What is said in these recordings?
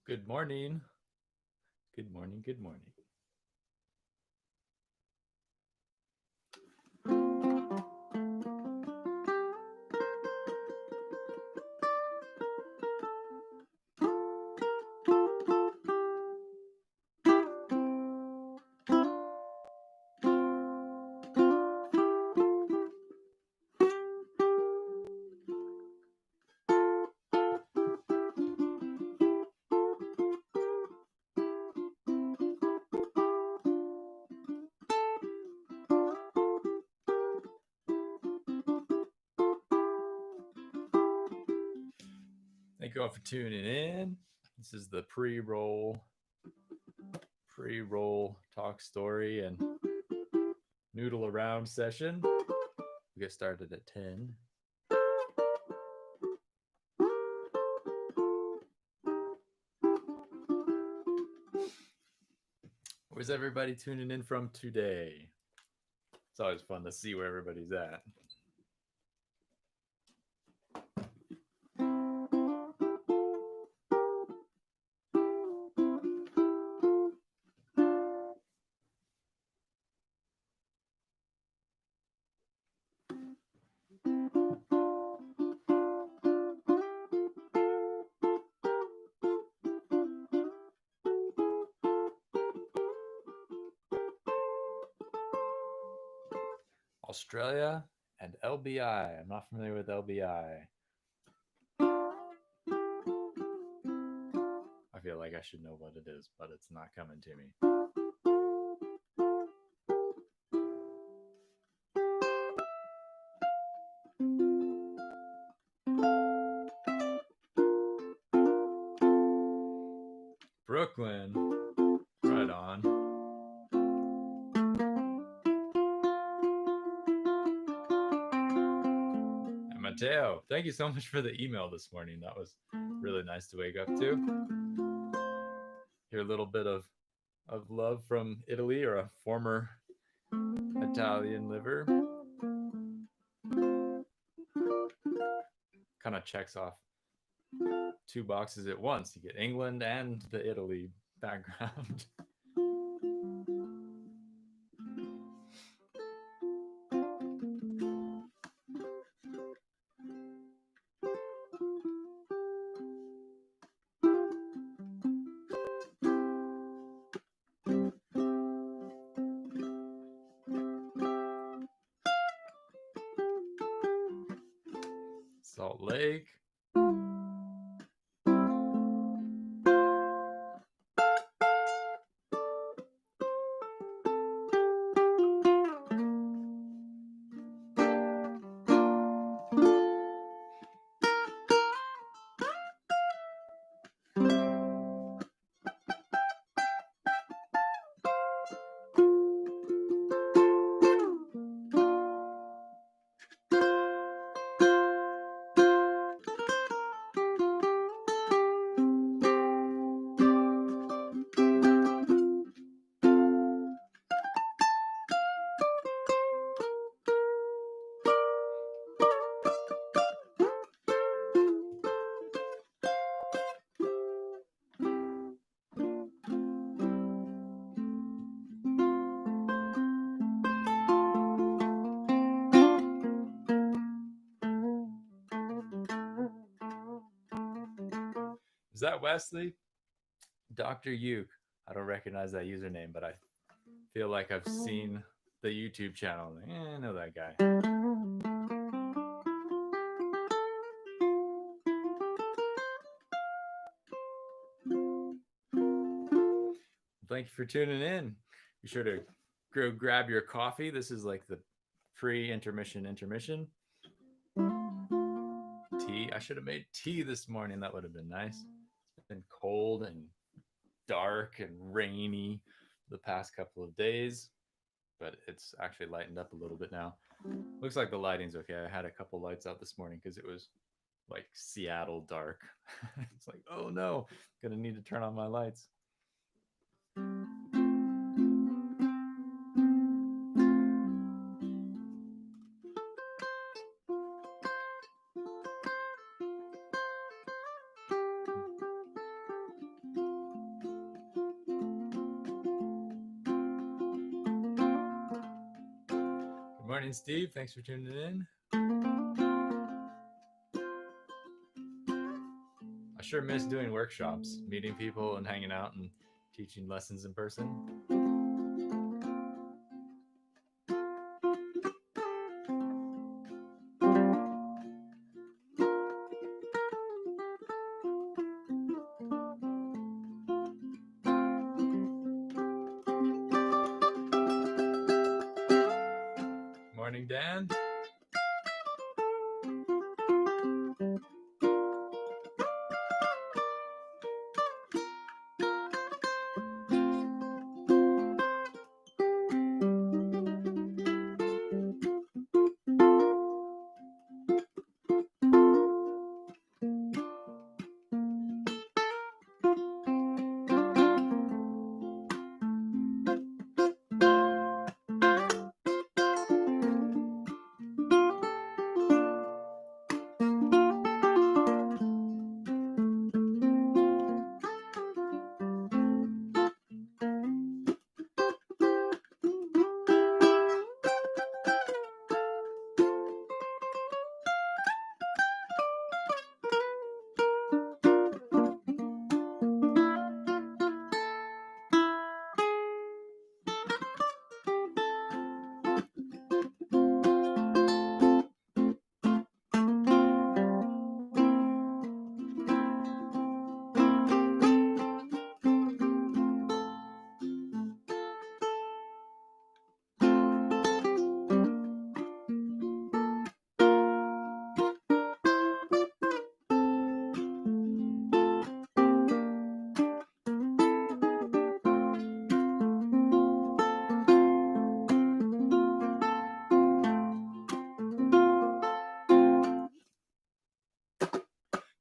Good morning. Good morning. Good morning. Thank you all for tuning in. This is the pre-roll talk story and noodle around session. We get started at 10. Where's everybody tuning in from today? It's always fun to see where everybody's at. Australia and LBI. I'm not familiar with LBI. I feel like I should know what it is, but it's not coming to me. Brooklyn. Right on. And Mateo, thank you so much for the email this morning. That was really nice to wake up to. Hear a little bit of love from Italy, or a former Italian liver. Kind of checks off 2 boxes at once. You get England and the Italy background. Salt Lake. Is that Wesley? Dr. Uke. I don't recognize that username, but I feel like I've seen the YouTube channel. I know that guy. Thank you for tuning in. Be sure to go grab your coffee. This is like the pre-intermission intermission. Tea. I should have made tea this morning. That would have been nice. It's been cold and dark and rainy the past couple of days, but it's actually lightened up a little bit now. Looks like the lighting's okay. I had a couple lights out this morning because it was like Seattle dark. It's like, oh no, gonna need to turn on my lights. Morning, Steve. Thanks for tuning in. I sure miss doing workshops, meeting people and hanging out and teaching lessons in person. Morning, Dan.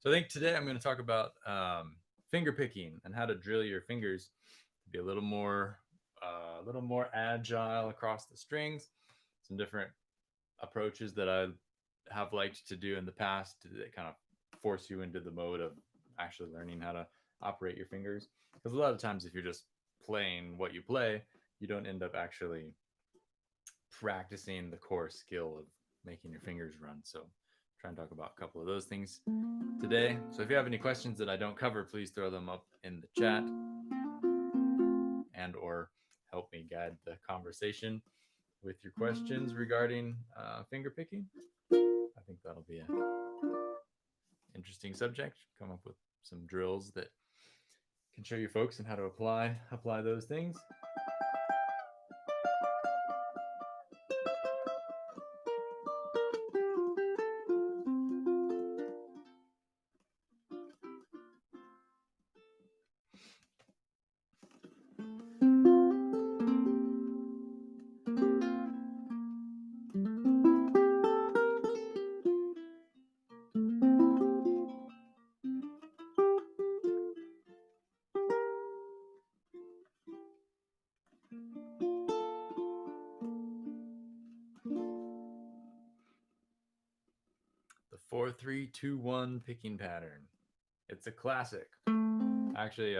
So I think today I'm going to talk about finger picking and how to drill your fingers to be a little more agile across the strings. Some different approaches that I have liked to do in the past that kind of force you into the mode of actually learning how to operate your fingers. Because a lot of times, if you're just playing what you play, you don't end up actually practicing the core skill of making your fingers run. So try and talk about a couple of those things today. So if you have any questions that I don't cover, please throw them up in the chat and or help me guide the conversation with your questions regarding finger picking. I think that'll be an interesting subject. Come up with some drills that can show you folks and how to apply those things. The 4-3-2-1 picking pattern. It's a classic. Actually,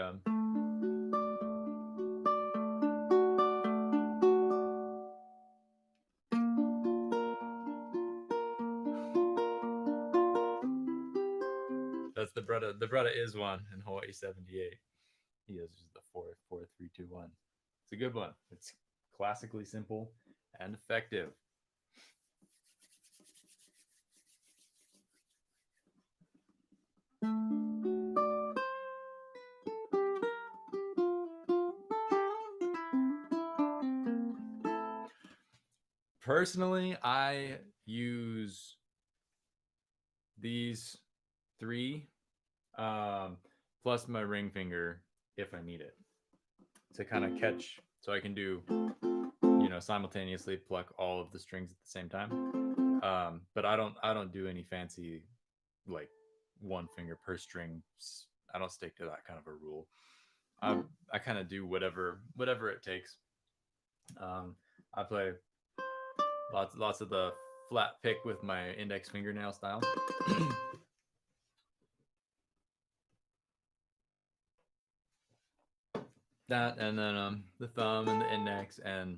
that's the Bretta. The Bretta is one in Hawaii 78. He uses the 4-4-3-2-1. It's a good one. It's classically simple and effective. Personally, I use these three plus my ring finger if I need it to kind of catch, so I can do, simultaneously pluck all of the strings at the same time. But I don't do any fancy like one finger per string. I don't stick to that kind of a rule. I kind of do whatever it takes. I play lots of the flat pick with my index fingernail style. That, and then the thumb and the index, and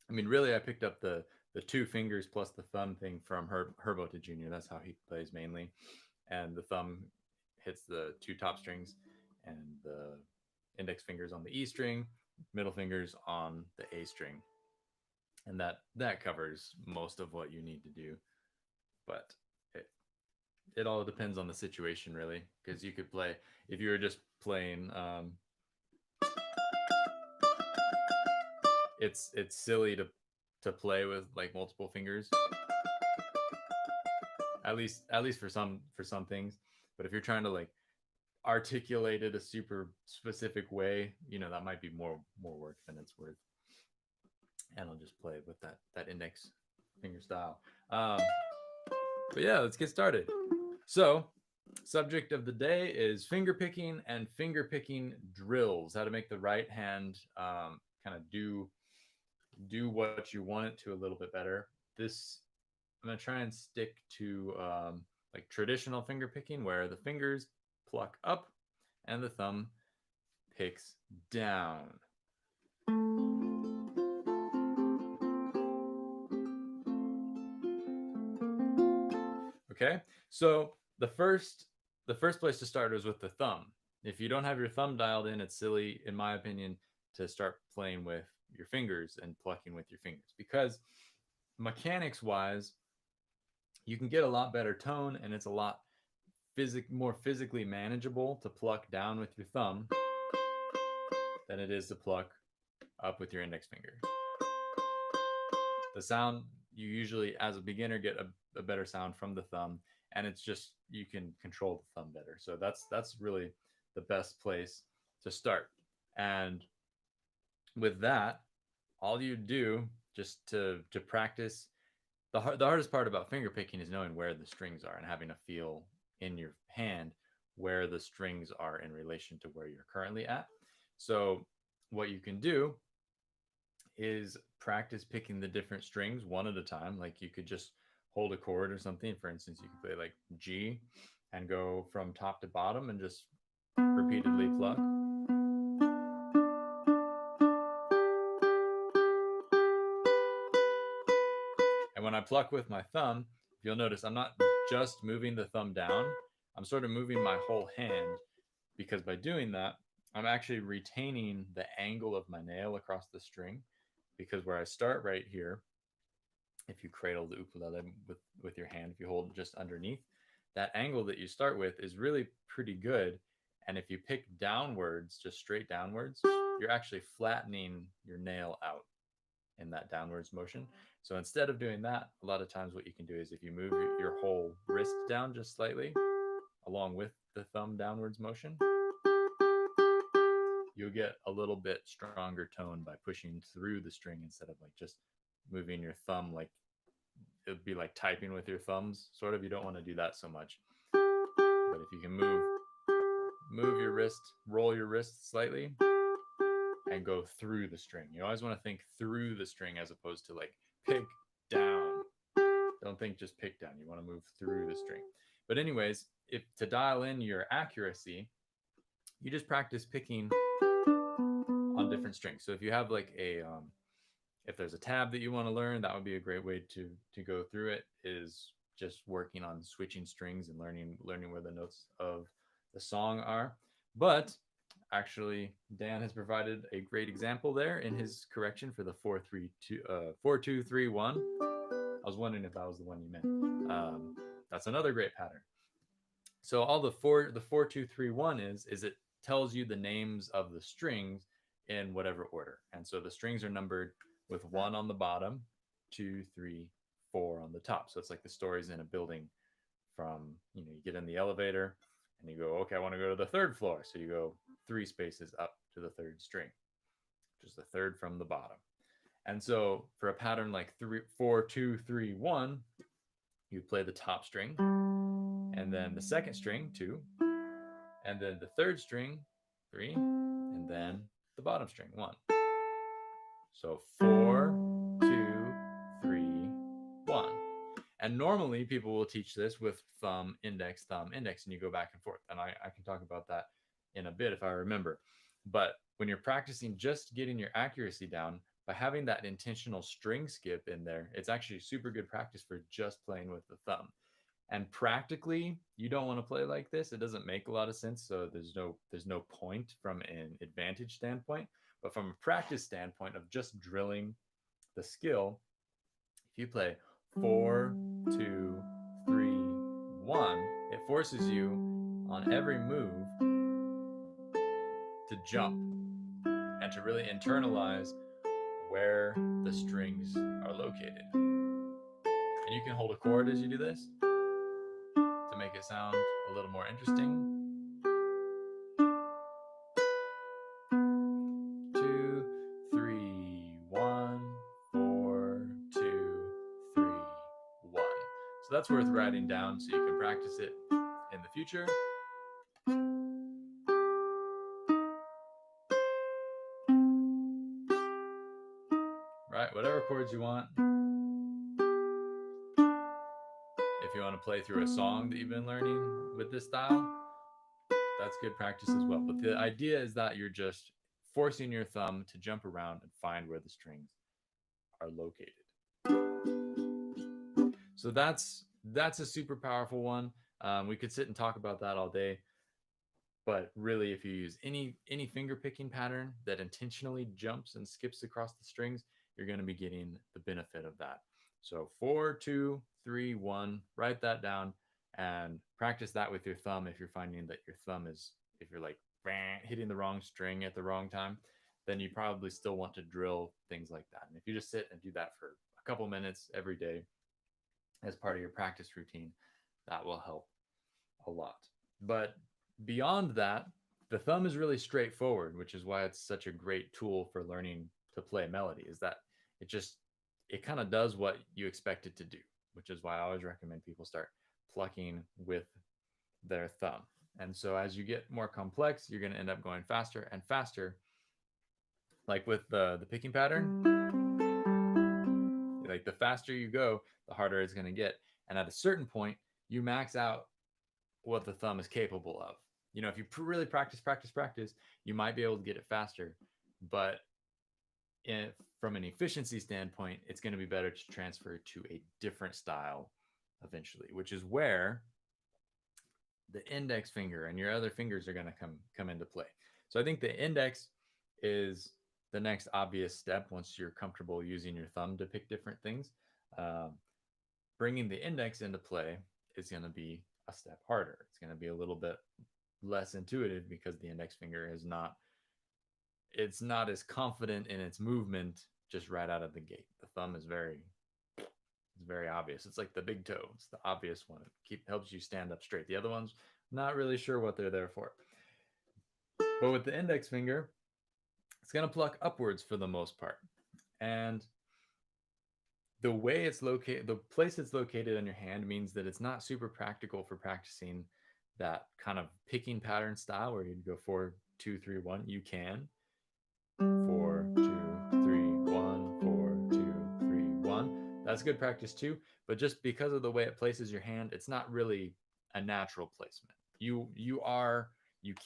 I mean, really, I picked up the the two fingers plus the thumb thing from Herbo to Junior. That's how he plays mainly, and the thumb hits the two top strings, and the index fingers on the E string, middle fingers on the A string, and that covers most of what you need to do. But it all depends on the situation, really, because you could play if you were just playing. It's silly to play with like multiple fingers, at least for some things. But if you're trying to like articulate it a super specific way, that might be more work than it's worth. And I'll just play with that index finger style. But yeah, let's get started. So, subject of the day is finger picking and finger picking drills. How to make the right hand kind of do what you want it to a little bit better. This I'm gonna try and stick to like traditional finger picking, where the fingers pluck up and the thumb picks down. Okay, so the first place to start is with the thumb. If you don't have your thumb dialed in, it's silly, in my opinion, to start playing with your fingers and plucking with your fingers, because mechanics wise, you can get a lot better tone, and it's a lot more physically manageable to pluck down with your thumb than it is to pluck up with your index finger. The sound, you usually as a beginner get a better sound from the thumb, and it's just you can control the thumb better. So that's really the best place to start. And with that, all you do just to practice, the hardest part about finger picking is knowing where the strings are and having a feel in your hand where the strings are in relation to where you're currently at. So what you can do is practice picking the different strings one at a time. Like you could just hold a chord or something. For instance, you could play like G and go from top to bottom and just repeatedly pluck. And when I pluck with my thumb, you'll notice I'm not just moving the thumb down, I'm sort of moving my whole hand, because by doing that, I'm actually retaining the angle of my nail across the string. Because where I start right here, if you cradle the ukulele with your hand, if you hold just underneath, that angle that you start with is really pretty good. And if you pick downwards, just straight downwards, you're actually flattening your nail out in that downwards motion. So instead of doing that, a lot of times what you can do is if you move your whole wrist down just slightly, along with the thumb downwards motion, you'll get a little bit stronger tone by pushing through the string instead of like just moving your thumb. Like it would be like typing with your thumbs, sort of. You don't want to do that so much. But if you can move your wrist, roll your wrist slightly, and go through the string. You always want to think through the string as opposed to like pick down. Don't think just pick down. You want to move through the string. But anyways, if to dial in your accuracy, you just practice picking on different strings. So if you have like if there's a tab that you want to learn, that would be a great way to go through it, is just working on switching strings and learning where the notes of the song are. But actually, Dan has provided a great example there in his correction for the 4-2-3-1. I was wondering if that was the one you meant. That's another great pattern. So all the 4-2-3-1 is it tells you the names of the strings in whatever order. And so the strings are numbered with 1 on the bottom, 2, 3, 4 on the top. So it's like the stories in a building. From, you get in the elevator and you go, okay, I want to go to the 3rd floor. So you go 3 spaces up to the 3rd string, which is the 3rd from the bottom. And so for a pattern like 4-2-3-1, you play the top string, and then the 2nd string, 2, and then the 3rd string, 3, and then the bottom string, 1. So 4-2-3-1. And normally people will teach this with thumb, index, and you go back and forth. And I can talk about that in a bit if I remember. But when you're practicing just getting your accuracy down, by having that intentional string skip in there, it's actually super good practice for just playing with the thumb. And practically, you don't want to play like this. It doesn't make a lot of sense. So there's no point from an advantage standpoint. But from a practice standpoint of just drilling the skill, if you play 4, 2, 3, 1, it forces you on every move to jump and to really internalize where the strings are located. And you can hold a chord as you do this to make it sound a little more interesting. 2, 3, 1, 4, 2, 3, 1. So that's worth writing down so you can practice it in the future. Right, whatever chords you want. If you want to play through a song that you've been learning with this style, that's good practice as well. But the idea is that you're just forcing your thumb to jump around and find where the strings are located. So that's a super powerful one. We could sit and talk about that all day. But really, if you use any finger picking pattern that intentionally jumps and skips across the strings, you're going to be getting the benefit of that. So 4, 2, 3, 1, write that down and practice that with your thumb. If you're finding that your thumb is, if you're like hitting the wrong string at the wrong time, then you probably still want to drill things like that. And if you just sit and do that for a couple minutes every day as part of your practice routine, that will help a lot. But beyond that, the thumb is really straightforward, which is why it's such a great tool for learning to play melody, is that it kind of does what you expect it to do, which is why I always recommend people start plucking with their thumb. And so as you get more complex, you're going to end up going faster and faster. Like with the picking pattern, like the faster you go, the harder it's going to get. And at a certain point, you max out what the thumb is capable of. You know, if you really practice, you might be able to get it faster. But from an efficiency standpoint, it's going to be better to transfer to a different style eventually, which is where the index finger and your other fingers are going to come into play. So I think the index is the next obvious step once you're comfortable using your thumb to pick different things. Bringing the index into play is going to be a step harder. It's going to be a little bit less intuitive because the index finger is not as confident in its movement just right out of the gate. The thumb is very obvious. It's like the big toe. It's the obvious one. It helps you stand up straight. The other ones, not really sure what they're there for. But with the index finger, it's going to pluck upwards for the most part. And the way it's located, the place it's located on your hand means that it's not super practical for practicing that kind of picking pattern style where you'd go 4, 2, 3, 1. You can 4, 2, 3, 1, 4, 2, 3, 1. That's good practice too. But just because of the way it places your hand, it's not really a natural placement. You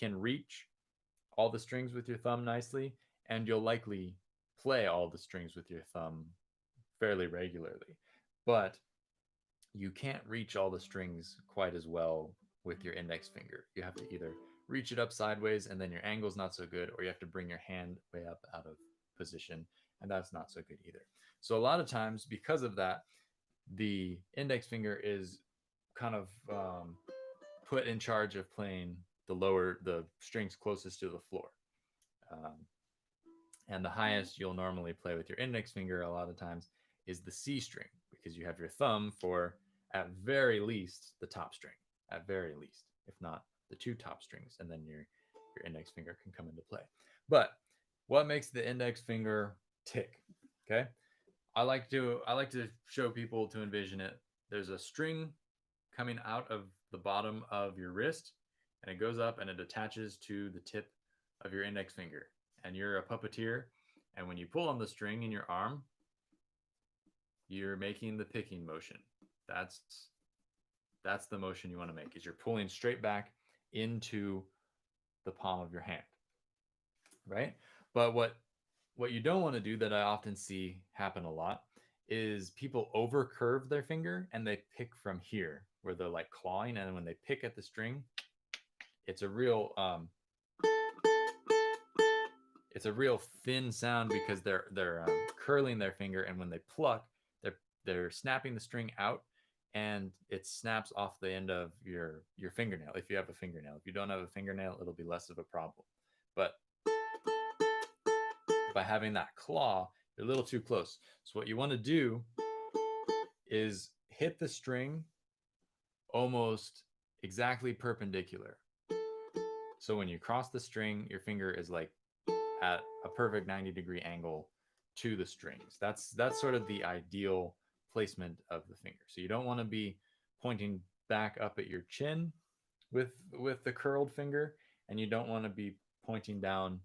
can reach all the strings with your thumb nicely, and you'll likely play all the strings with your thumb fairly regularly. But you can't reach all the strings quite as well with your index finger. You have to either reach it up sideways and then your angle's not so good, or you have to bring your hand way up out of position, and that's not so good either. So a lot of times, because of that, the index finger is kind of put in charge of playing the strings closest to the floor. And the highest you'll normally play with your index finger a lot of times is the C string, because you have your thumb for, at very least, the top string, at very least, if not the 2 top strings, and then your index finger can come into play. But what makes the index finger tick? Okay, I like to show people to envision it. There's a string coming out of the bottom of your wrist, and it goes up and it attaches to the tip of your index finger. And you're a puppeteer, and when you pull on the string in your arm, you're making the picking motion. That's the motion you want to make, is you're pulling straight back into the palm of your hand, right? But what What you don't want to do that I often see happen a lot is people over curve their finger and they pick from here where they're like clawing, and when they pick at the string, it's a real it's a real thin sound because they're curling their finger, and when they pluck, they're snapping the string out, and it snaps off the end of your fingernail. If you have a fingernail, if you don't have a fingernail, it'll be less of a problem. But by having that claw, you're a little too close. So what you want to do is hit the string almost exactly perpendicular. So when you cross the string, your finger is like at a perfect 90-degree angle to the strings. That's sort of the ideal placement of the finger. So you don't want to be pointing back up at your chin with the curled finger, and you don't want to be pointing down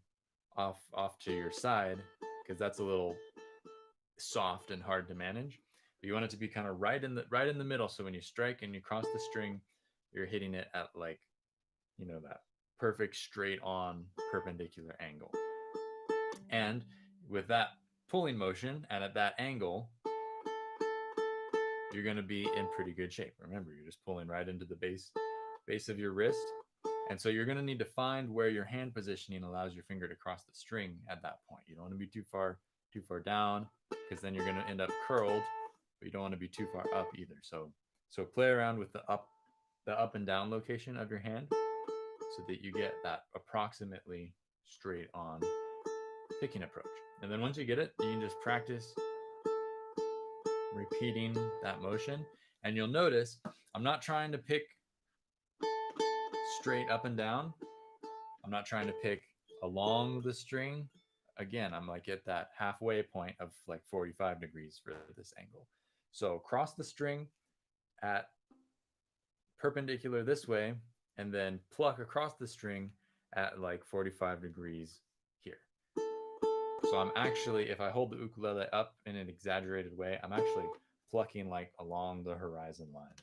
off to your side because that's a little soft and hard to manage. But you want it to be kind of right in the middle. So when you strike and you cross the string, you're hitting it at like, that perfect straight on perpendicular angle. And with that pulling motion and at that angle, you're going to be in pretty good shape. Remember, you're just pulling right into the base of your wrist. And so you're going to need to find where your hand positioning allows your finger to cross the string at that point. You don't want to be too far down because then you're going to end up curled, but you don't want to be too far up either. So play around with the up and down location of your hand so that you get that approximately straight on picking approach. And then once you get it, you can just practice repeating that motion. And you'll notice I'm not trying to pick straight up and down. I'm not trying to pick along the string. Again, I'm like at that halfway point of like 45 degrees for this angle. So cross the string at perpendicular this way, and then pluck across the string at like 45 degrees here. So I'm actually, if I hold the ukulele up in an exaggerated way, I'm actually plucking like along the horizon line.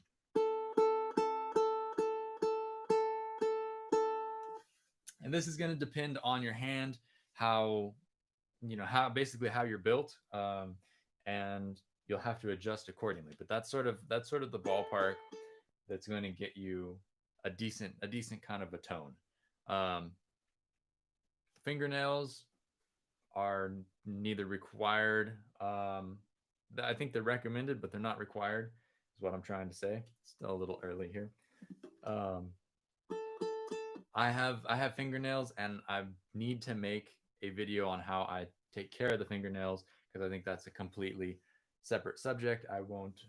And this is going to depend on your hand, how how you're built, and you'll have to adjust accordingly. But that's sort of the ballpark that's going to get you a decent kind of a tone. Um, Fingernails are neither required. I think they're recommended, but they're not required. Is what I'm trying to say. Still a little early here. Um, I have fingernails, and I need to make a video on how I take care of the fingernails because I think that's a completely separate subject. I won't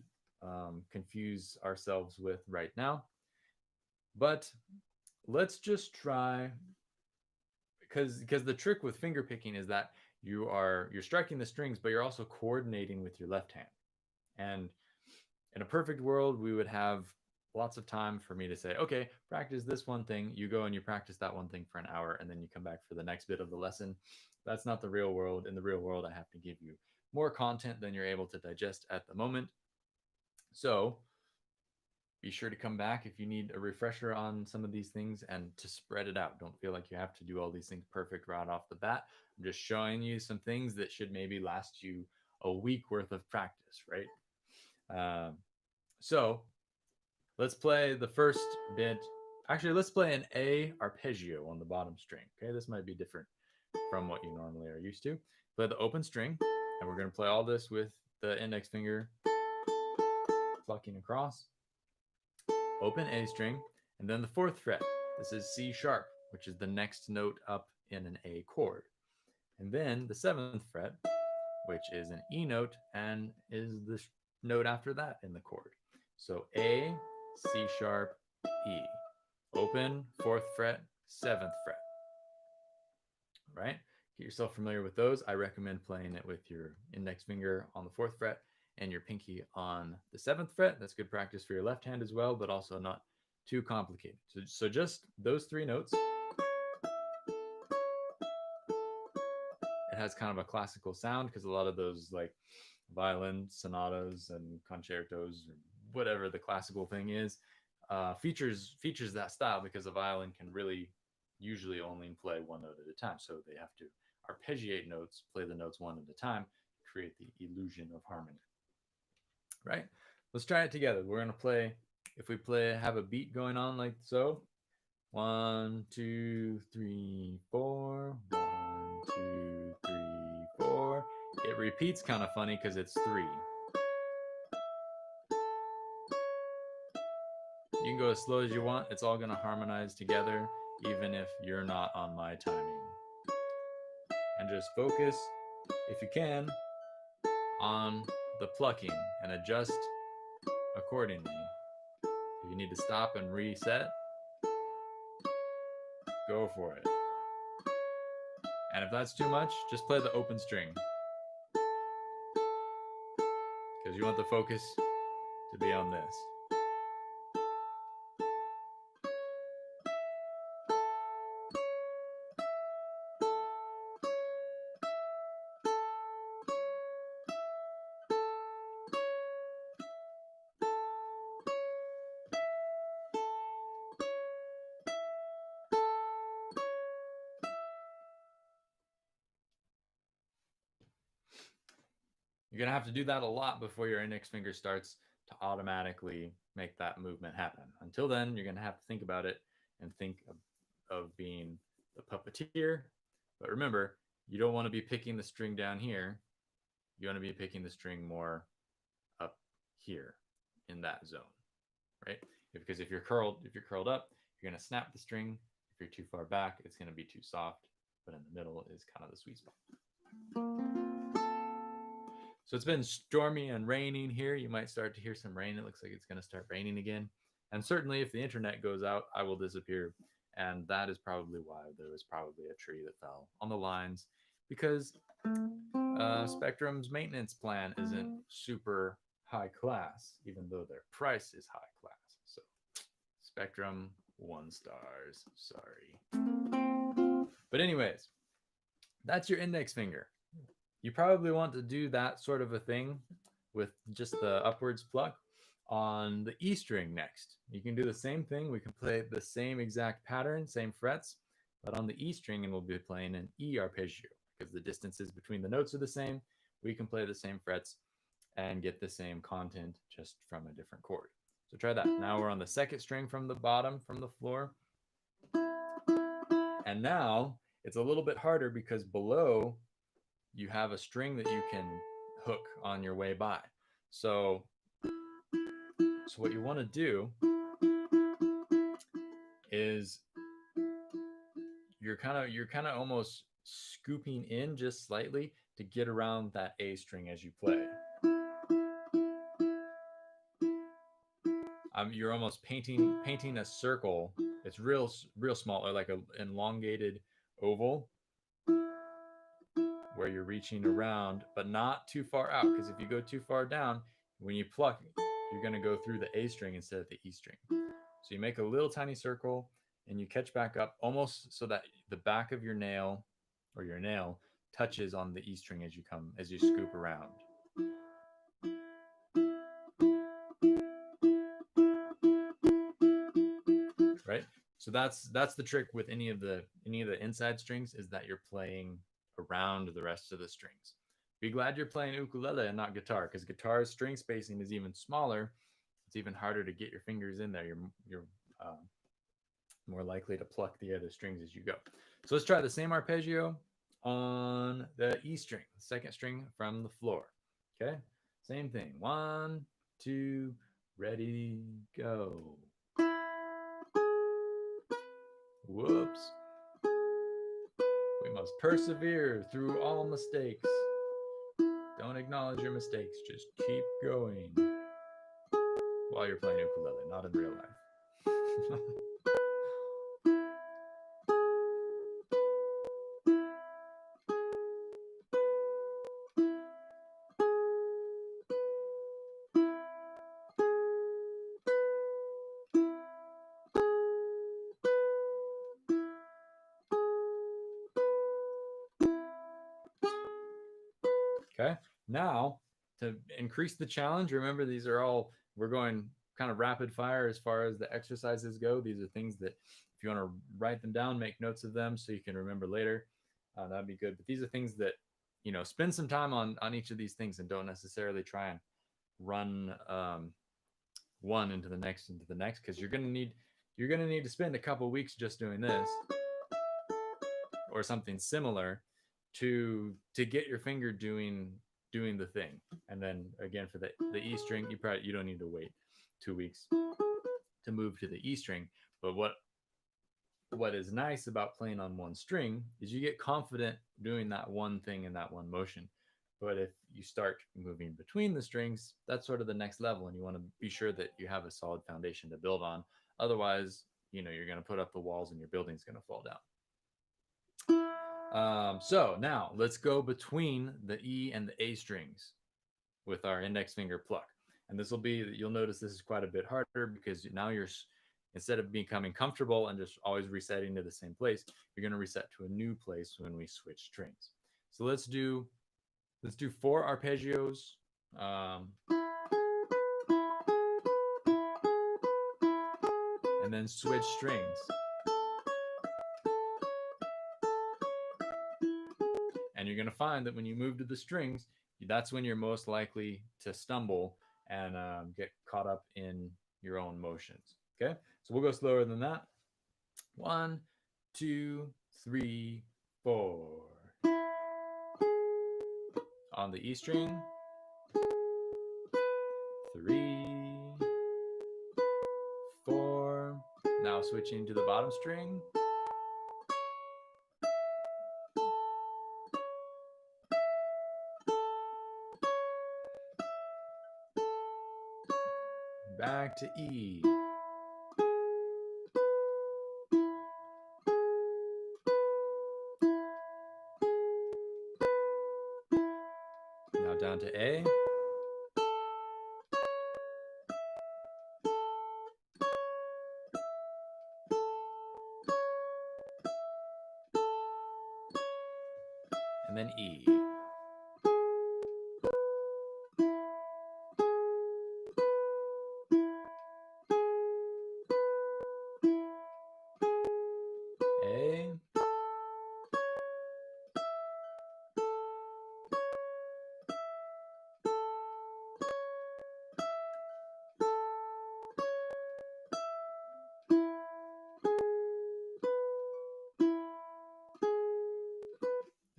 confuse ourselves with right now. But let's just try, because the trick with finger picking is that you're striking the strings, but you're also coordinating with your left hand. And in a perfect world, we would have lots of time for me to say, okay, practice this one thing. You go and you practice that one thing for an hour, and then you come back for the next bit of the lesson. That's not the real world. In the real world, I have to give you more content than you're able to digest at the moment. So be sure to come back if you need a refresher on some of these things and to spread it out. Don't feel like you have to do all these things perfect right off the bat. I'm just showing you some things that should maybe last you a week worth of practice, right? So let's play the first bit. Actually, let's play an A arpeggio on the bottom string. Okay, this might be different from what you normally are used to. Play the open string, and we're going to play all this with the index finger plucking across. Open A string, and then the fourth fret. This is C sharp, which is the next note up in an A chord. And then the seventh fret, which is an E note and is the note after that in the chord. So A, C sharp, E. Open, fourth fret, seventh fret. Right? Get yourself familiar with those. I recommend playing it with your index finger on the fourth fret and your pinky on the seventh fret. That's good practice for your left hand as well, but also not too complicated. So just those three notes. It has kind of a classical sound because a lot of those like violin sonatas and concertos or whatever the classical thing is features that style because a violin can really usually only play one note at a time. So they have to arpeggiate notes, play the notes one at a time, create the illusion of harmony. Right? Let's try it together. We're gonna play. If we have a beat going on like so, 1, 2, 3, 4. 1, 2, 3, 4. It repeats kind of funny because it's 3. You can go as slow as you want. It's all going to harmonize together, even if you're not on my timing. And just focus, if you can, on the plucking and adjust accordingly. If you need to stop and reset, go for it. And if that's too much, just play the open string. Because you want the focus to be on this. You're going to have to do that a lot before your index finger starts to automatically make that movement happen. Until then, you're going to have to think about it and think of being the puppeteer. But remember, you don't want to be picking the string down here. You want to be picking the string more up here in that zone, right? Because if you're curled up, you're going to snap the string. If you're too far back, it's going to be too soft. But in the middle is kind of the sweet spot. So it's been stormy and raining here. You might start to hear some rain. It looks like it's going to start raining again. And certainly if the internet goes out, I will disappear. And that is probably why there was probably a tree that fell on the lines, because Spectrum's maintenance plan isn't super high class, even though their price is high class. So Spectrum, 1 stars, sorry. But anyways, that's your index finger. You probably want to do that sort of a thing with just the upwards pluck on the E string next. You can do the same thing. We can play the same exact pattern, same frets, but on the E string, and we'll be playing an E arpeggio because the distances between the notes are the same. We can play the same frets and get the same content just from a different chord. So try that. Now we're on the second string from the bottom, from the floor. And now it's a little bit harder because below you have a string that you can hook on your way by. So what you want to do is you're kind of almost scooping in just slightly to get around that A string as you play. You're almost painting a circle. It's real small, or like an elongated oval where you're reaching around, but not too far out, because if you go too far down, when you pluck, you're going to go through the A string instead of the E string. So you make a little tiny circle and you catch back up almost so that the back of your nail or your nail touches on the E string as you scoop around. Right? So that's the trick with any of the inside strings, is that you're playing around the rest of the strings. Be glad you're playing ukulele and not guitar, because guitar's string spacing is even smaller. It's even harder to get your fingers in there. You're more likely to pluck the other strings as you go. So let's try the same arpeggio on the E string, the second string from the floor. Okay, same thing. 1, 2, ready, go. Whoops. We must persevere through all mistakes. Don't acknowledge your mistakes. Just keep going while you're playing ukulele, not in real life. Okay, now to increase the challenge, remember these are all, we're going kind of rapid fire as far as the exercises go. These are things that if you want to write them down, make notes of them so you can remember later. That'd be good. But these are things that, spend some time on each of these things, and don't necessarily try and run one into the next, because you're gonna need to spend a couple weeks just doing this or something similar to get your finger doing the thing. And then again, for the E string, you don't need to wait 2 weeks to move to the E string. But what is nice about playing on one string is you get confident doing that one thing in that one motion. But if you start moving between the strings, that's sort of the next level, and you want to be sure that you have a solid foundation to build on. Otherwise, you're going to put up the walls and your building's going to fall down. So now let's go between the E and the A strings with our index finger pluck. And this will be, you'll notice this is quite a bit harder, because now instead of becoming comfortable and just always resetting to the same place, you're going to reset to a new place when we switch strings. So let's do 4 arpeggios. And then switch strings. And you're going to find that when you move to the strings, that's when you're most likely to stumble and get caught up in your own motions. Okay, so we'll go slower than that. 1, 2, 3, 4. On the E string. 3, 4. Now switching to the bottom string. Back to E. Now down to A. And then E. A.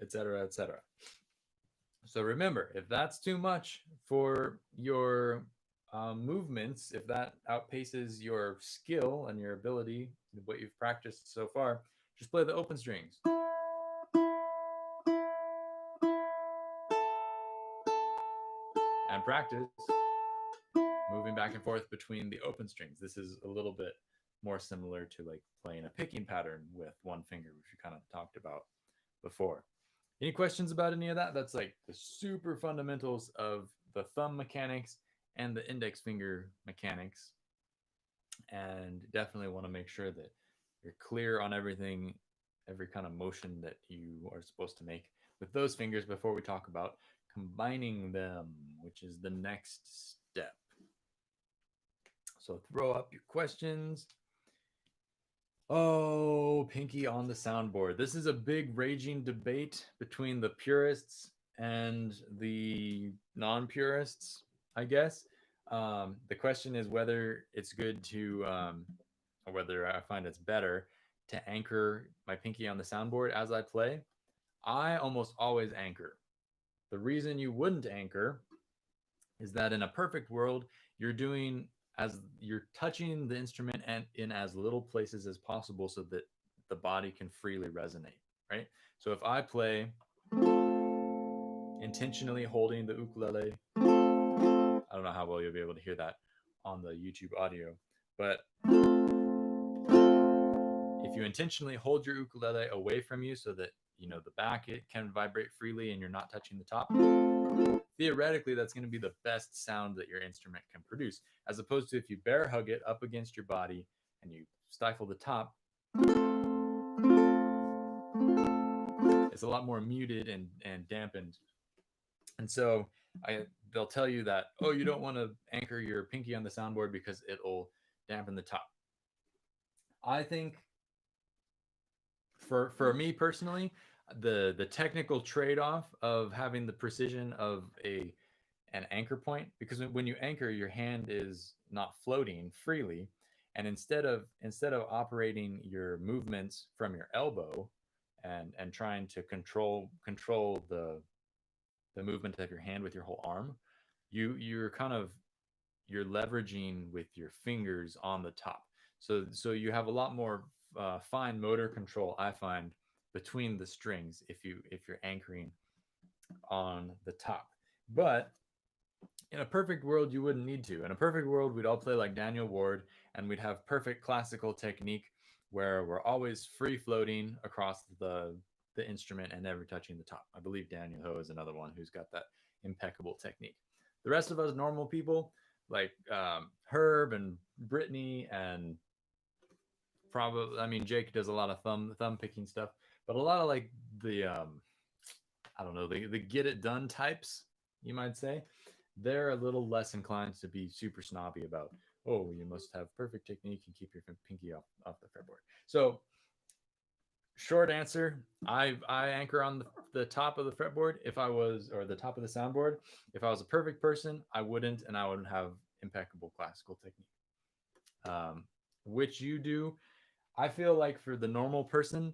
Etc., etc. So remember, if that's too much for your movements, if that outpaces your skill and your ability, what you've practiced so far, just play the open strings. And practice moving back and forth between the open strings. This is a little bit more similar to like playing a picking pattern with one finger, which we kind of talked about before. Any questions about any of that? That's like the super fundamentals of the thumb mechanics and the index finger mechanics. And definitely want to make sure that you're clear on everything, every kind of motion that you are supposed to make with those fingers before we talk about combining them, which is the next step. So throw up your questions. Oh, pinky on the soundboard. This is a big raging debate between the purists and the non-purists, I guess. The question is whether it's good to, or whether I find it's better to anchor my pinky on the soundboard as I play. I almost always anchor. The reason you wouldn't anchor is that in a perfect world, you're touching the instrument and in as little places as possible so that the body can freely resonate, right? So if I play intentionally holding the ukulele, I don't know how well you'll be able to hear that on the YouTube audio, but if you intentionally hold your ukulele away from you so that the back it can vibrate freely and you're not touching the top, theoretically that's going to be the best sound that your instrument can produce, as opposed to if you bear hug it up against your body and you stifle the top, it's a lot more muted and dampened. And so they'll tell you that, oh, you don't want to anchor your pinky on the soundboard because it'll dampen the top. I think for me personally, the technical trade-off of having the precision of a an anchor point, because when you anchor, your hand is not floating freely, and instead of operating your movements from your elbow and trying to control the movement of your hand with your whole arm, you're kind of you're leveraging with your fingers on the top. So you have a lot more fine motor control, I find, between the strings if you're anchoring on the top. But in a perfect world, you wouldn't need to. In a perfect world, we'd all play like Daniel Ward, and we'd have perfect classical technique where we're always free floating across the instrument and never touching the top. I believe Daniel Ho is another one who's got that impeccable technique. The rest of us normal people, like Herb and Brittany and probably, I mean, Jake does a lot of thumb picking stuff, but a lot of like the I don't know, the get it done types, you might say, they're a little less inclined to be super snobby about, oh, you must have perfect technique and keep your pinky off the fretboard. So short answer, I anchor on the top of the fretboard if I was, or the top of the soundboard. If I was a perfect person, I wouldn't, and I would have impeccable classical technique. Which you do. I feel like for the normal person,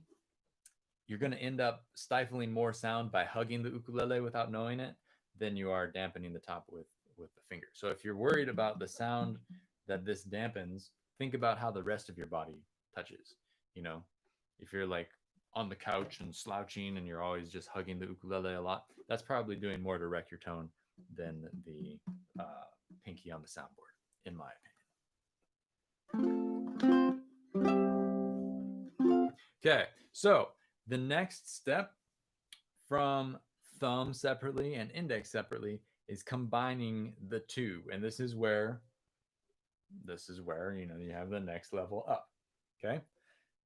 you're going to end up stifling more sound by hugging the ukulele without knowing it than you are dampening the top with the finger. So if you're worried about the sound that this dampens, think about how the rest of your body touches. You know, if you're like on the couch and slouching and you're always just hugging the ukulele a lot, that's probably doing more to wreck your tone than the pinky on the soundboard, in my opinion. Okay, so the next step from thumb separately and index separately is combining the two, and this is where you know you have the next level up. Okay,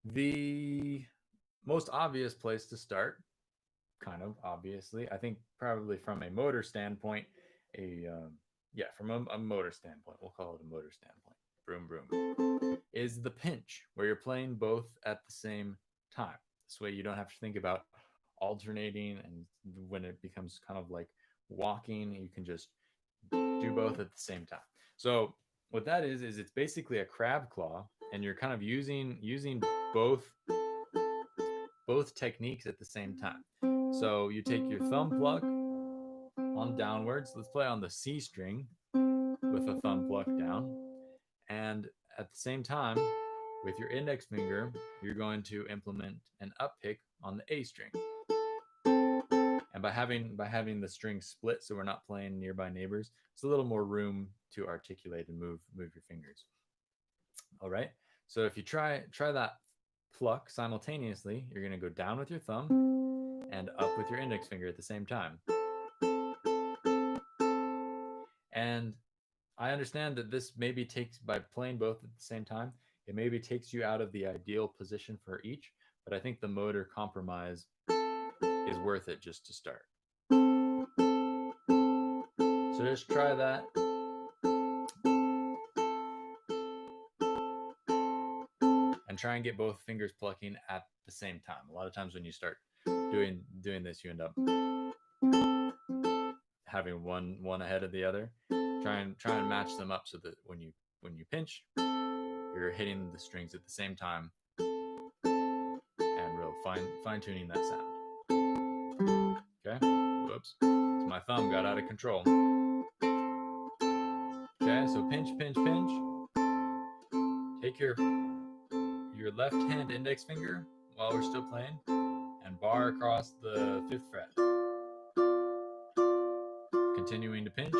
the most obvious place to start, kind of obviously, I think probably from a motor standpoint, from a motor standpoint, we'll call it a motor standpoint. Broom broom is the pinch, where you're playing both at the same time. This way you don't have to think about alternating, and when it becomes kind of like walking, you can just do both at the same time. So what that is it's basically a crab claw, and you're kind of using both techniques at the same time. So you take your thumb pluck on downwards. Let's play on the C string with a thumb pluck down, and at the same time, with your index finger, you're going to implement an up pick on the A string. And by having the string split, so we're not playing nearby neighbors, it's a little more room to articulate and move your fingers. All right. So if you try that pluck simultaneously, you're going to go down with your thumb and up with your index finger at the same time. And I understand that this maybe takes, by playing both at the same time, it maybe takes you out of the ideal position for each, but I think the motor compromise is worth it just to start. So just try that. And try and get both fingers plucking at the same time. A lot of times when you start doing this, you end up having one ahead of the other. Try and match them up so that when you pinch, you're hitting the strings at the same time and real fine tuning that sound. Okay, whoops, so my thumb got out of control. Okay, so pinch, pinch, pinch. Take your left hand index finger while we're still playing and bar across the 5th fret. Continuing to pinch.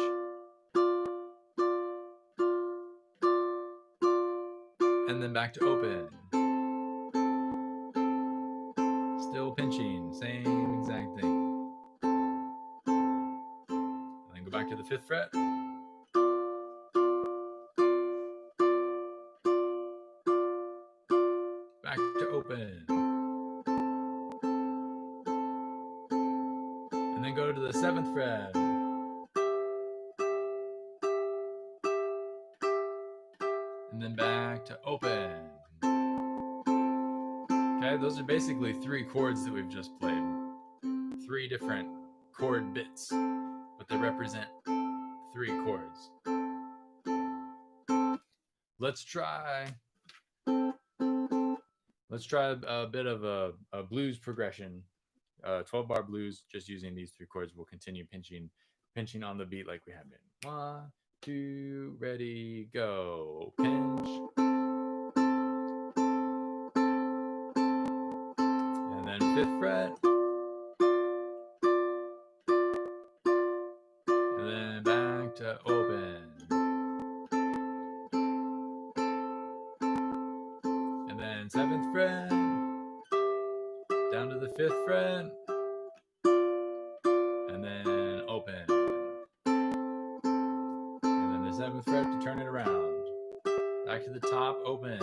And then back to open. Still pinching, same exact thing. And then go back to the 5th fret. Back to open. And then go to the 7th fret. And then back to open. Okay, those are basically 3 chords that we've just played. 3 different chord bits, but they represent 3 chords. Let's try a bit of a blues progression, 12-bar blues, just using these 3 chords. We'll continue pinching on the beat like we have been. 1, 2, ready, go. Pinch. And then 5th fret. And then back to open. And then 7th fret. Down to the 5th fret. And then open. And then the 7th fret to turn it around. Back to the top, open.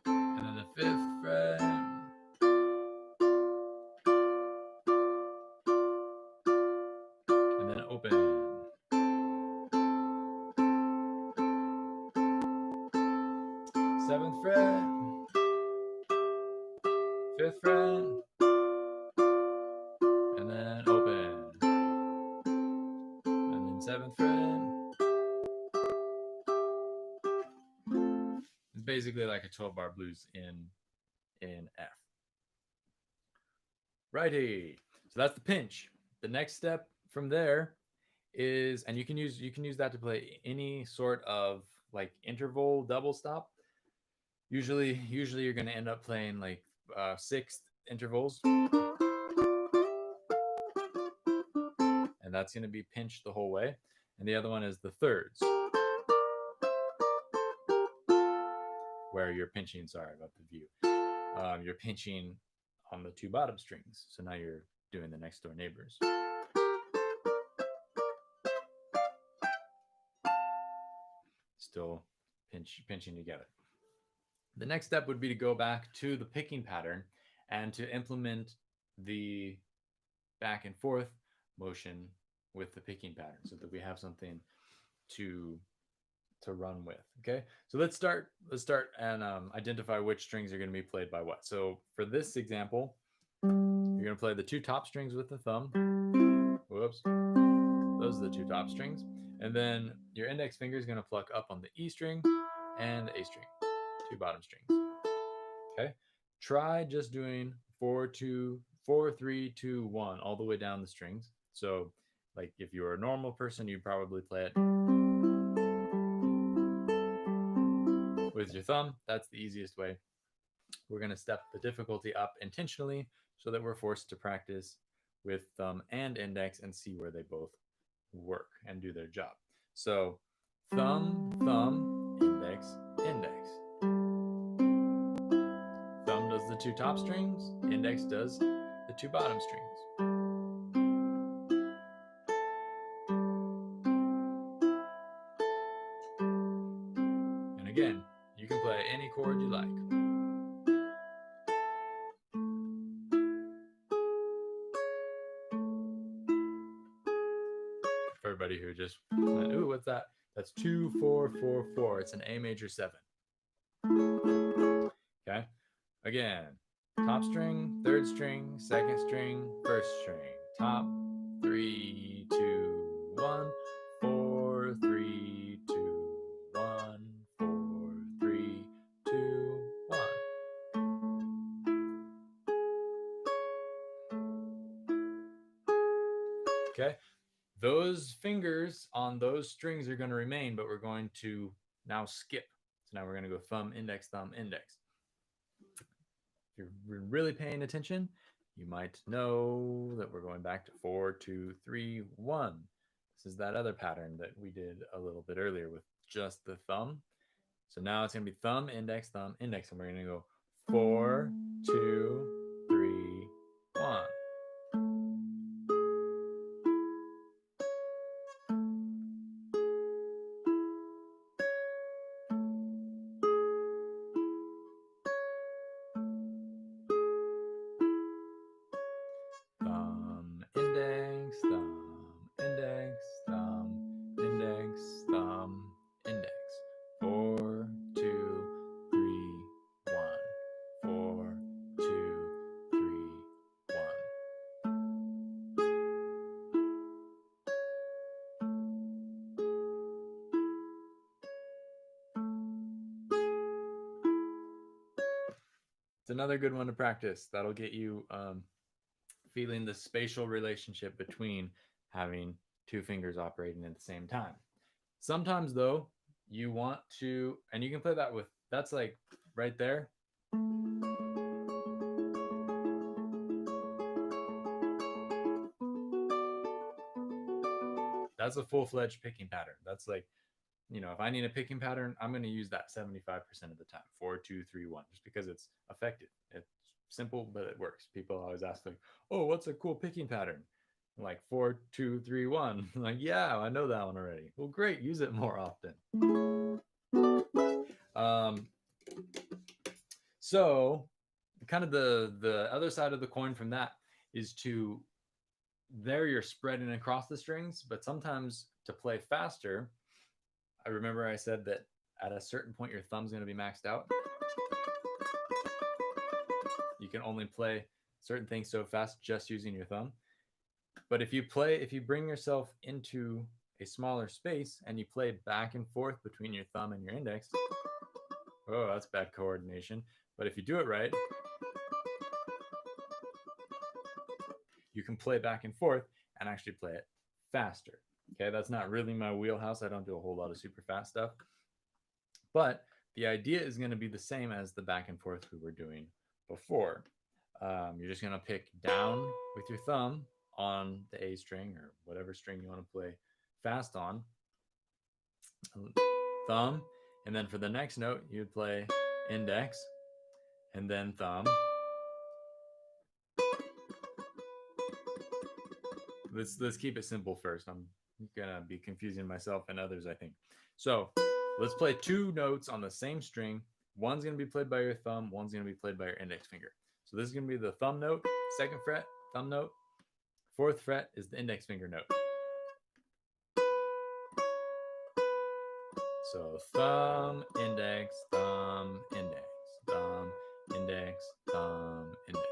And then the 5th fret. And then open. Seventh fret, 5th fret, and then open. And then 7th fret. It's basically like a 12-bar blues in F. Righty. So that's the pinch. The next step from there is, and you can use that to play any sort of like interval double stop. Usually you're going to end up playing like 6th intervals, and that's going to be pinched the whole way. And the other one is the thirds, where you're pinching. Sorry about the view. You're pinching on the 2 bottom strings. So now you're doing the next door neighbors. Still pinching together. The next step would be to go back to the picking pattern and to implement the back and forth motion with the picking pattern so that we have something to run with. Okay, so let's start and identify which strings are going to be played by what. So for this example, you're going to play the 2 top strings with the thumb. Whoops. Those are the 2 top strings. And then your index finger is going to pluck up on the E string and the A string, 2 bottom strings. Okay, try just doing 4, 2, 4, 3, 2, 1 all the way down the strings. So like if you're a normal person, you probably play it with your thumb. That's the easiest way. We're going to step the difficulty up intentionally so that we're forced to practice with thumb and index and see where they both work and do their job. So thumb, thumb, index, index. Thumb does the 2 top strings, index does the 2 bottom strings. And again, you can play any chord you like. For everybody who just went, ooh, what's that? That's 2, 4, 4, 4. It's an A major 7. Okay, again, top string, 3rd string, 2nd string, 1st string, top, 3, 2, 1, 4, 3, 2, 1, 4, 3, 2, 1. Okay, those fingers on those strings are going to remain, but we're going to now skip. So now we're going to go thumb, index, thumb, index. If you're really paying attention, you might know that we're going back to 4, 2, 3, 1. This is that other pattern that we did a little bit earlier with just the thumb. So now it's going to be thumb, index, and we're going to go 4, 2, 3, 1. Thumb, index, thumb, index, thumb, index. It's another good one to practice. That'll get you feeling the spatial relationship between having two fingers operating at the same time. Sometimes, though, you want to, and you can play that with, that's like right there. That's a full-fledged picking pattern. That's like, if I need a picking pattern, I'm going to use that 75% of the time, 4-2-3-1, just because it's effective. It's simple, but it works. People always ask like, "Oh, what's a cool picking pattern?" I'm like 4-2-3-1. I'm like, yeah, I know that one already. Well, great, use it more often. So, kind of the other side of the coin from that is to there you're spreading across the strings, but sometimes to play faster, I remember I said that at a certain point your thumb's going to be maxed out. You can only play certain things so fast just using your thumb. But if you bring yourself into a smaller space and you play back and forth between your thumb and your index, oh, that's bad coordination. But if you do it right, you can play back and forth and actually play it faster. Okay, that's not really my wheelhouse. I don't do a whole lot of super fast stuff. But the idea is going to be the same as the back and forth we were doing before. You're just going to pick down with your thumb on the A string or whatever string you want to play fast on. Thumb. And then for the next note, you'd play index and then thumb. Let's keep it simple first. I'm gonna be confusing myself and others, I think. So let's play two notes on the same string. One's gonna be played by your thumb, one's gonna be played by your index finger. So this is gonna be the thumb note, second fret, thumb note. Fourth fret is the index finger note. So thumb, index, thumb, index, thumb, index, thumb, index.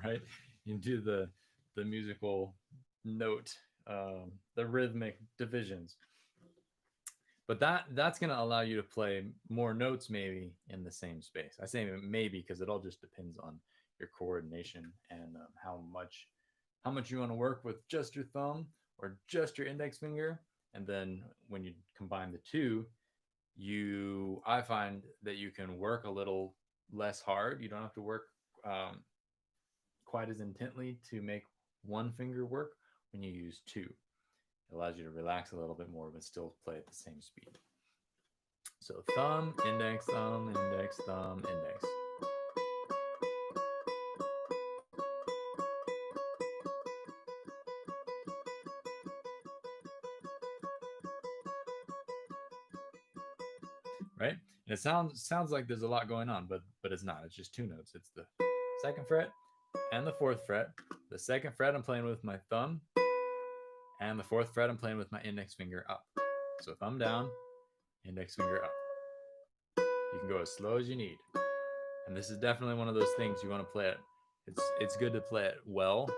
Right? You do the musical note, the rhythmic divisions. But that's going to allow you to play more notes maybe in the same space. I say maybe because it all just depends on your coordination and how much you want to work with just your thumb or just your index finger. And then when you combine the two, I find that you can work a little less hard. You don't have to work quite as intently to make one finger work when you use two. It allows you to relax a little bit more, but still play at the same speed. So thumb, index, thumb, index, thumb, index. Right? And it sounds like there's a lot going on, but it's not. It's just two notes. It's the second fret and the fourth fret. The second fret I'm playing with my thumb, and the fourth fret I'm playing with my index finger up. So thumb down, index finger up. You can go as slow as you need. And this is definitely one of those things you want to play it. It's good to play it well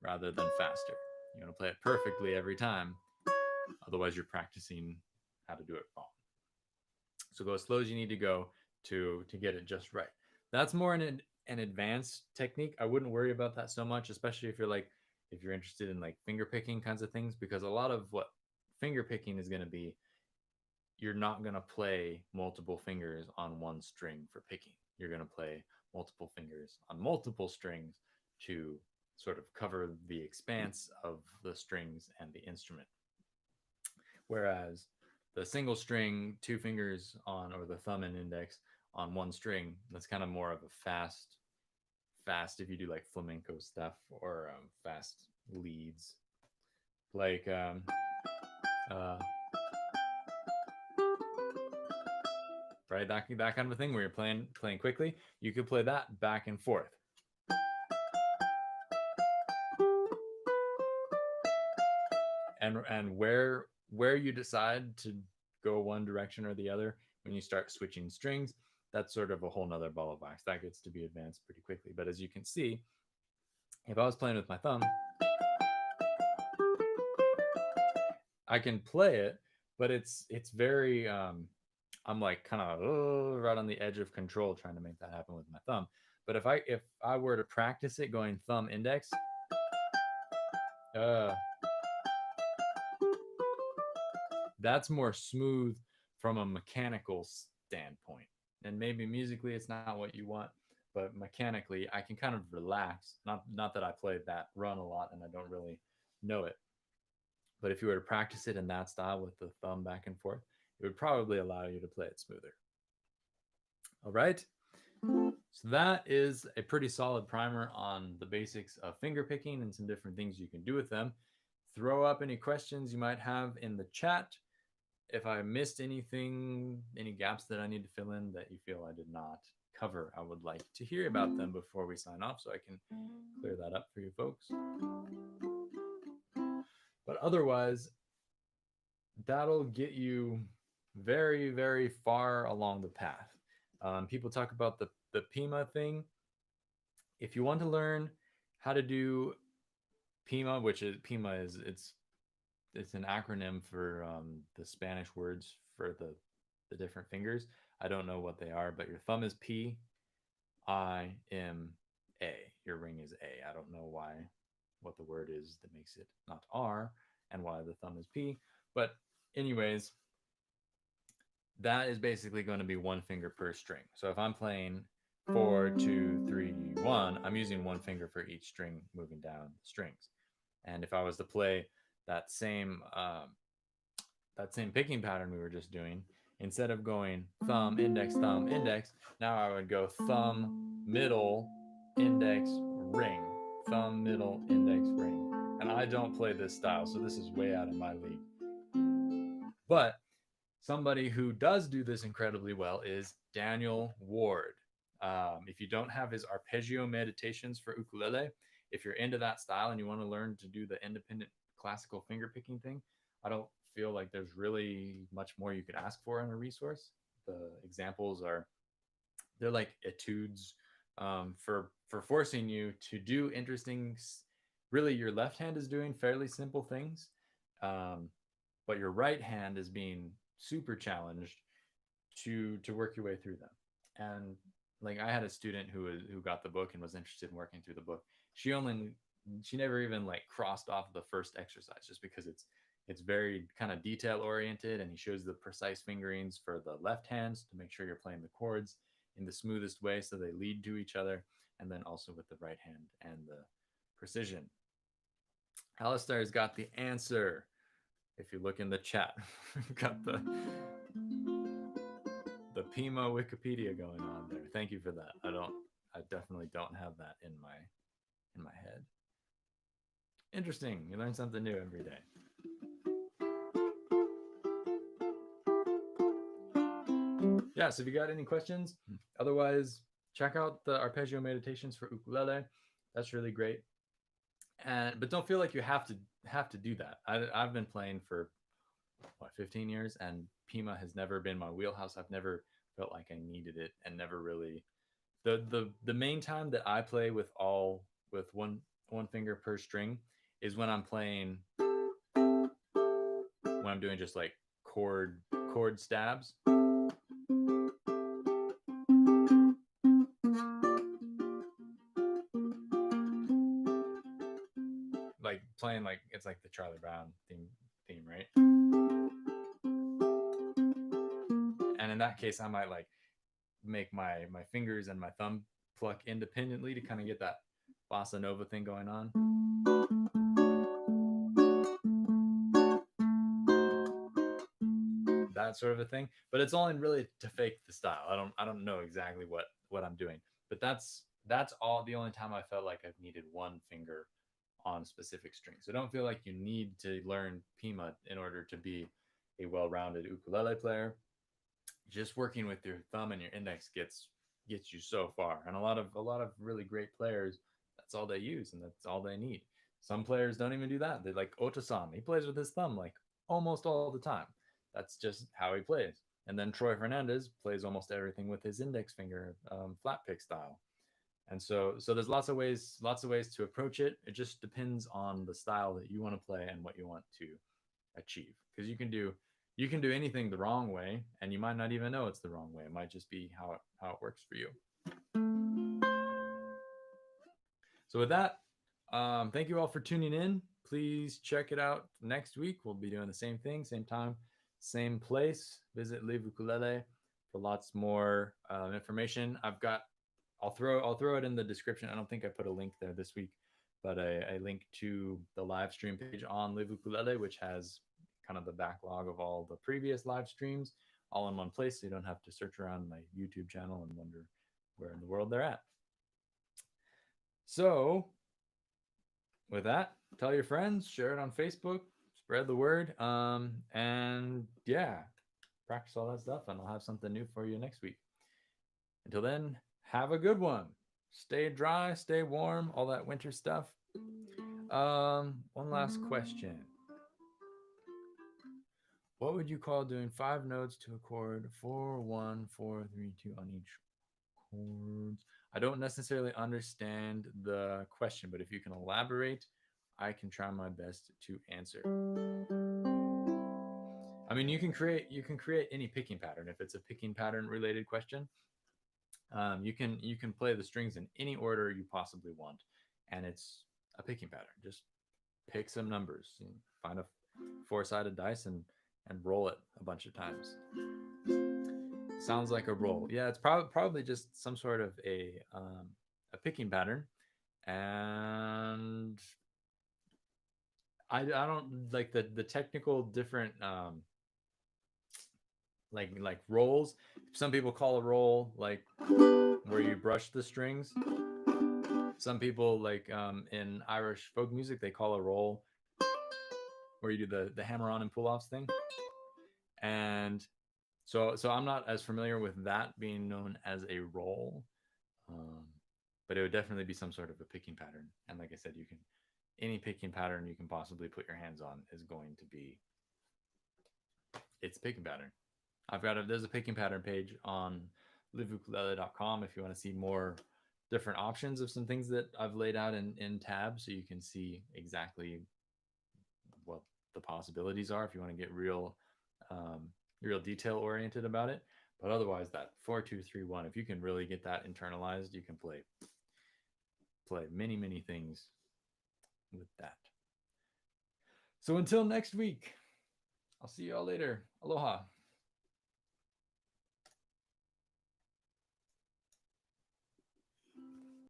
rather than faster. You want to play it perfectly every time. Otherwise, you're practicing how to do it wrong. So go as slow as you need to go to get it just right. That's more an advanced technique. I wouldn't worry about that so much, especially if you're interested in like finger picking kinds of things, because a lot of what finger picking is going to be, you're not going to play multiple fingers on one string for picking. You're going to play multiple fingers on multiple strings to sort of cover the expanse of the strings and the instrument. Whereas the single string, two fingers on, or the thumb and index on one string, that's kind of more of a fast if you do like flamenco stuff or fast leads. Like right, that kind of a thing where you're playing quickly. You could play that back and forth. And where you decide to go one direction or the other when you start switching strings, that's sort of a whole nother ball of wax. That gets to be advanced pretty quickly. But as you can see, if I was playing with my thumb, I can play it, but it's very I'm like kind of right on the edge of control trying to make that happen with my thumb. But if I were to practice it going thumb index, uh that's more smooth from a mechanical standpoint. And maybe musically it's not what you want, but mechanically I can kind of relax. Not that I play that run a lot and I don't really know it. But if you were to practice it in that style with the thumb back and forth, it would probably allow you to play it smoother. All right. So that is a pretty solid primer on the basics of finger picking and some different things you can do with them. Throw up any questions you might have in the chat. If I missed anything, any gaps that I need to fill in that you feel I did not cover, I would like to hear about them before we sign off so I can clear that up for you folks. But otherwise, that'll get you very, very far along the path. People talk about the PIMA thing. If you want to learn how to do PIMA, which is PIMA is it's an acronym for the Spanish words for the different fingers. I don't know what they are, but your thumb is P, I, M, A. Your ring is A. I don't know why, what the word is that makes it not R, and why the thumb is P. But anyways, that is basically going to be one finger per string. So if I'm playing 4, 2, 3, 1, I'm using one finger for each string moving down the strings. And if I was to play that same picking pattern we were just doing, instead of going thumb, index, now I would go thumb, middle, index, ring, thumb, middle, index, ring. And I don't play this style, so this is way out of my league. But somebody who does do this incredibly well is Daniel Ward. If you don't have his arpeggio meditations for ukulele, if you're into that style and you want to learn to do the independent classical finger picking thing, I don't feel like there's really much more you could ask for in a resource. The examples are they're like etudes for forcing you to do interesting. Really, your left hand is doing fairly simple things, um, but your right hand is being super challenged to work your way through them. And like I had a student who got the book and was interested in working through the book. She never even like crossed off the first exercise just because it's very kind of detail oriented, and he shows the precise fingerings for the left hands to make sure you're playing the chords in the smoothest way so they lead to each other, and then also with the right hand and the precision. Alistair's got the answer. If you look in the chat, got the Pima Wikipedia going on there. Thank you for that. I definitely don't have that in my head. Interesting. You learn something new every day. Yeah, so if you got any questions, otherwise check out the arpeggio meditations for ukulele. That's really great. But don't feel like you have to do that. I've been playing for 15 years, and Pima has never been my wheelhouse. I've never felt like I needed it, and never really the main time that I play with one finger per string is when I'm playing, when I'm doing just like chord stabs. Like playing like it's like the Charlie Brown theme, right? And in that case, I might like make my fingers and my thumb pluck independently to kind of get that bossa nova thing going on. That sort of a thing. But it's only really to fake the style. I don't know exactly what I'm doing. But that's all the only time I felt like I've needed one finger on specific strings. So don't feel like you need to learn Pima in order to be a well-rounded ukulele player. Just working with your thumb and your index gets you so far. And a lot of really great players, that's all they use and that's all they need. Some players don't even do that. They like Otosan. He plays with his thumb like almost all the time. That's just how he plays. And then Troy Fernandez plays almost everything with his index finger, flat pick style. And so there's lots of ways to approach it. It just depends on the style that you want to play and what you want to achieve. Because You can do anything the wrong way, and you might not even know it's the wrong way. It might just be how it works for you. So with that, thank you all for tuning in. Please check it out next week. We'll be doing the same thing, same time, same place. Visit Live Ukulele for lots more information. I'll throw it in the description. I don't think I put a link there this week, but a link to the live stream page on Live Ukulele, which has kind of the backlog of all the previous live streams all in one place, so you don't have to search around my YouTube channel and wonder where in the world they're at. So, with that, tell your friends, share it on Facebook, spread the word, and yeah, practice all that stuff, and I'll have something new for you next week. Until then, have a good one. Stay dry, stay warm, all that winter stuff. One last question. What would you call doing 5 notes to a chord 4, 1, 4, 3, 2 on each chords? I don't necessarily understand the question, but if you can elaborate, I can try my best to answer. I mean, you can create any picking pattern if it's a picking pattern related question. You can play the strings in any order you possibly want, and it's a picking pattern. Just pick some numbers, find a 4-sided dice and roll it a bunch of times. Sounds like a roll. Yeah, it's probably just some sort of a picking pattern, and I don't like the technical different like rolls. Some people call a roll like where you brush the strings. Some people like in Irish folk music they call a roll where you do the hammer on and pull offs thing. And so I'm not as familiar with that being known as a roll, but it would definitely be some sort of a picking pattern. And like I said, you can any picking pattern you can possibly put your hands on is going to be it's picking pattern. There's a picking pattern page on liveukulele.com if you want to see more different options of some things that I've laid out in tabs, so you can see exactly what the possibilities are if you want to get real detail oriented about it. But otherwise, that 4-2-3-1, if you can really get that internalized, you can play many things with that. So until next week, I'll see you all later. Aloha.